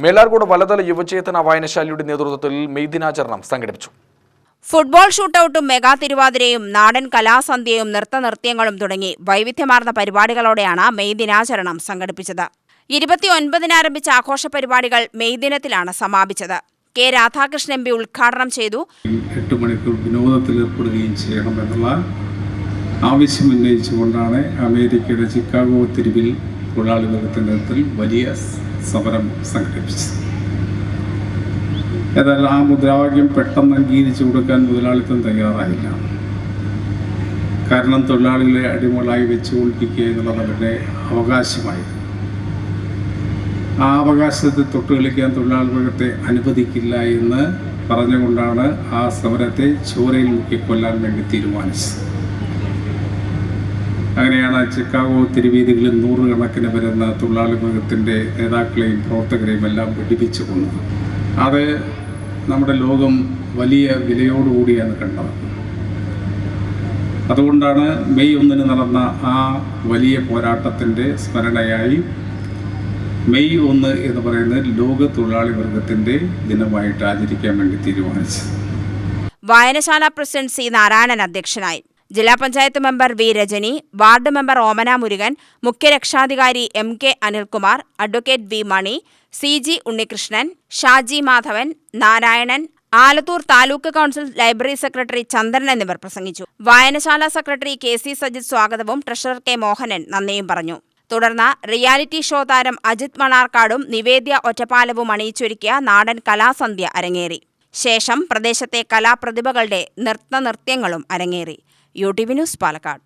മേലാർകോട് വലതല യുവചേതന വായനശാലയുടെ നേതൃത്വത്തിൽ മെയ് ദിനാചരണം സംഘടിപ്പിച്ചു. ഫുട്ബോൾ ഷൂട്ടൌട്ടും മെഗാ തിരുവാതിരയും നാടൻ കലാസന്ധ്യയും നൃത്തനൃത്യങ്ങളും തുടങ്ങി വൈവിധ്യമാർന്ന പരിപാടികളോടെയാണ് മെയ് ദിനാചരണം സംഘടിപ്പിച്ചത്. 29-ന് ആരംഭിച്ച ആഘോഷ പരിപാടികൾ മെയ് ദിനത്തിലാണ് സമാപിച്ചത്. കെ രാധാകൃഷ്ണൻ എം പി ഉദ്ഘാടനം ചെയ്തു. 8 മണിക്കൂർ വിനോദത്തിൽ ഏർപ്പെടുകയും ചെയ്യണമെന്നുള്ള ആവശ്യം ഉന്നയിച്ചുകൊണ്ടാണ് അമേരിക്കയുടെ ചിക്കാഗോ തെരുവിൽ തൊഴിലാളികളുടെ നേതൃത്വത്തിൽ വലിയ സമരം സംഘടിപ്പിച്ചത്. എന്നാൽ ആ മുദ്രാവാക്യം പെട്ടെന്ന് അംഗീകരിച്ചു കൊടുക്കാൻ മുതലാളിത്തം തയ്യാറായില്ല. കാരണം തൊഴിലാളികളെ അടിമകളായി വെച്ചുകൊണ്ടിരിക്കുക എന്നുള്ളത് അവരുടെ അവകാശമായിരുന്നു. ആ അവകാശത്തെ തൊട്ടുകളിക്കാൻ തൊഴിലാളി വർഗത്തെ അനുവദിക്കില്ല എന്ന് പറഞ്ഞുകൊണ്ടാണ് ആ സമരത്തെ ചോരയിൽ മുക്കിക്കൊല്ലാൻ വേണ്ടി തീരുമാനിച്ചത്. അങ്ങനെയാണ് ചിക്കാഗോ തെരുവീതികളിൽ 100 കണക്കിന് വരുന്ന തൊഴിലാളി വർഗത്തിൻ്റെ നേതാക്കളെയും പ്രവർത്തകരെയും എല്ലാം വെടിപ്പിച്ചു കൊന്നത്. അത് നമ്മുടെ ലോകം വലിയ വിലയോടുകൂടിയാണ് കണ്ടത്. അതുകൊണ്ടാണ് മെയ് 1-ന് നടന്ന ആ വലിയ പോരാട്ടത്തിൻ്റെ സ്മരണയായി മെയ് 1 എന്ന് പറയുന്നത് ലോക തൊഴിലാളി വർഗത്തിൻ്റെ ദിനമായിട്ട് ആചരിക്കാൻ വേണ്ടി തീരുമാനിച്ചത്. വായനശാല പ്രസിഡന്റ് സി നാരായണൻ അധ്യക്ഷനായി. ജില്ലാ panchayat member V Rajani, ward member Omana Murugan, മുഖ്യരക്ഷാധികാരി M K Anilkumar, advocate V Mani, C G Unnikrishnan, Shaji Madhavan, Narayanan, Alathur taluk council library secretary Chandran എന്നിവർ പ്രസംഗിച്ചു. വായനശാല സെക്രട്ടറി കെ സി സജിത് സ്വാഗതവും ട്രഷറർ കെ മോഹനൻ നന്ദിയും പറഞ്ഞു. തുടർന്ന് റിയാലിറ്റി ഷോ താരം അജിത് മണാർക്കാടും നിവേദ്യ ഒറ്റപ്പാലവും അണിയിച്ചൊരുക്കിയ നാടൻ കലാസന്ധ്യ അരങ്ങേറി. ശേഷം പ്രദേശത്തെ കലാപ്രതിഭകളുടെ നൃത്തനൃത്യങ്ങളും അരങ്ങേറി. UTV news Palakkad.